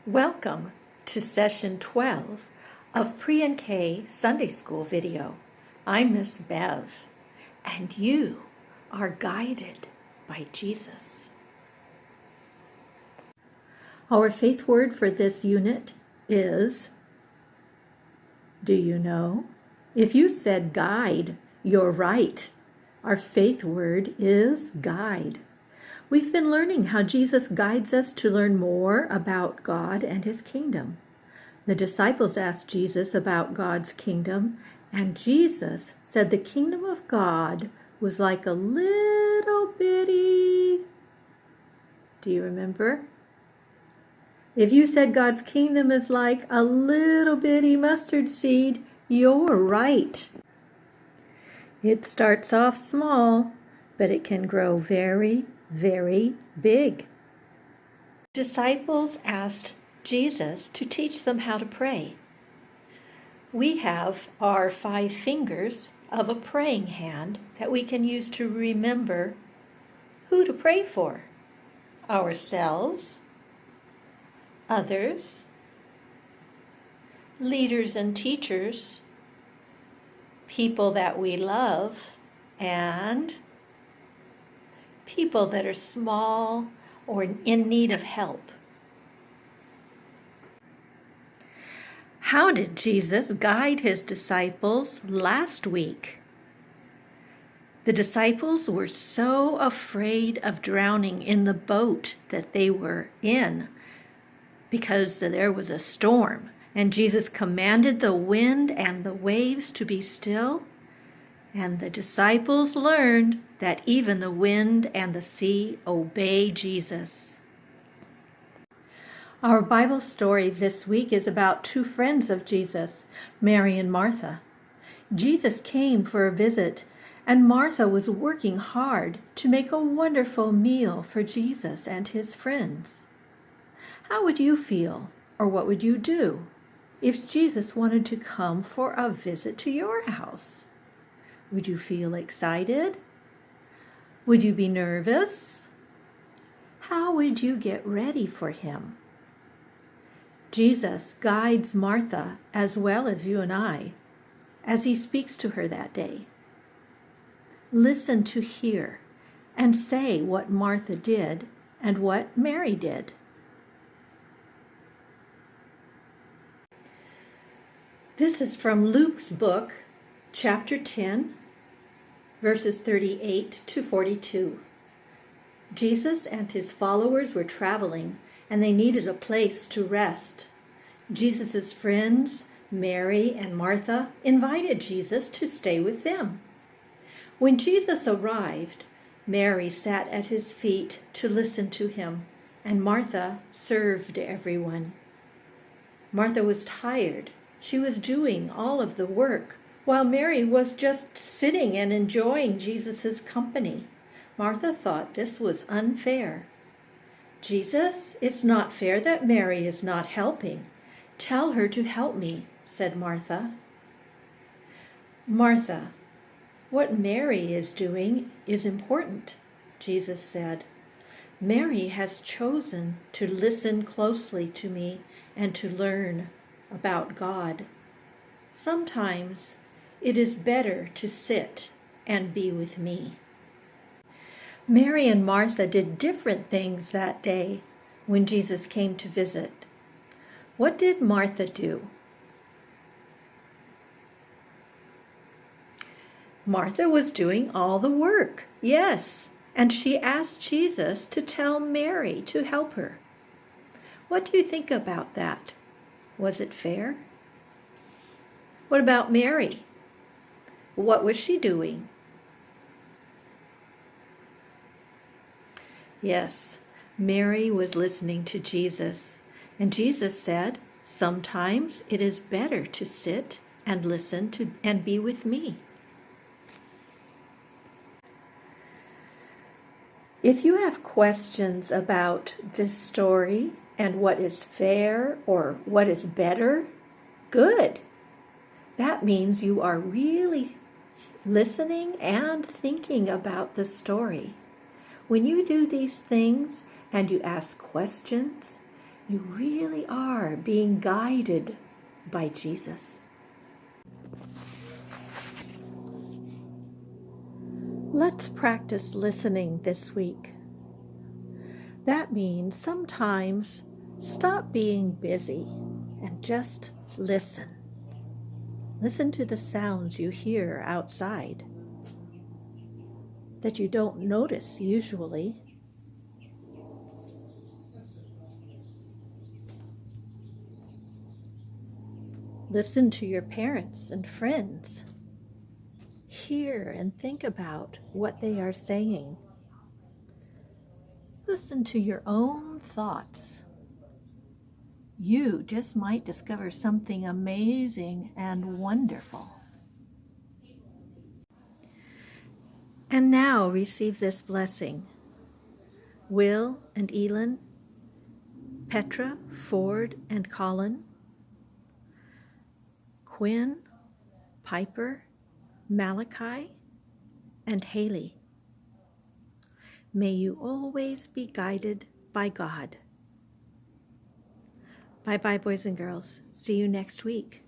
Welcome to Session 12 of Pre and K Sunday School video. I'm Miss Bev, and you are guided by Jesus. Our faith word for this unit is, do you know? If you said guide, you're right. Our faith word is guide. We've been learning how Jesus guides us to learn more about God and His kingdom. The disciples asked Jesus about God's kingdom, and Jesus said the kingdom of God was like a little bitty... Do you remember? If you said God's kingdom is like a little bitty mustard seed, you're right. It starts off small, but it can grow very big. Disciples asked Jesus to teach them how to pray. We have our 5 fingers of a praying hand that we can use to remember who to pray for. Ourselves, others, leaders and teachers, people that we love, and people that are small or in need of help. How did Jesus guide His disciples last week? The disciples were so afraid of drowning in the boat that they were in because there was a storm, and Jesus commanded the wind and the waves to be still. And the disciples learned that even the wind and the sea obey Jesus. Our Bible story this week is about 2 friends of Jesus, Mary and Martha. Jesus came for a visit, and Martha was working hard to make a wonderful meal for Jesus and His friends. How would you feel, or what would you do, if Jesus wanted to come for a visit to your house? Would you feel excited? Would you be nervous? How would you get ready for Him? Jesus guides Martha as well as you and I as He speaks to her that day. Listen to hear and say what Martha did and what Mary did. This is from Luke's book, chapter 10, verses 38 to 42. Jesus and His followers were traveling, and they needed a place to rest. Jesus' friends, Mary and Martha, invited Jesus to stay with them. When Jesus arrived, Mary sat at His feet to listen to Him, and Martha served everyone. Martha was tired. She was doing all of the work, while Mary was just sitting and enjoying Jesus' company. Martha thought this was unfair. Jesus, it's not fair that Mary is not helping. Tell her to help me, said Martha. Martha, what Mary is doing is important, Jesus said. Mary has chosen to listen closely to me and to learn about God. Sometimes it is better to sit and be with me. Mary and Martha did different things that day when Jesus came to visit. What did Martha do? Martha was doing all the work, yes, and she asked Jesus to tell Mary to help her. What do you think about that? Was it fair? What about Mary? What was she doing? Yes, Mary was listening to Jesus, and Jesus said, sometimes it is better to sit and listen to and be with me. If you have questions about this story and what is fair or what is better, good. That means you are really listening and thinking about the story. When you do these things and you ask questions, You really are being guided by Jesus. Let's practice listening this week. That means sometimes stop being busy and just listen. Listen to the sounds you hear outside that you don't notice usually. Listen to your parents and friends. Hear and think about what they are saying. Listen to your own thoughts. You just might discover something amazing and wonderful. And now receive this blessing. Will and Elin, Petra, Ford and Colin, Quinn, Piper, Malachi, and Haley. May you always be guided by God. Bye-bye, boys and girls. See you next week.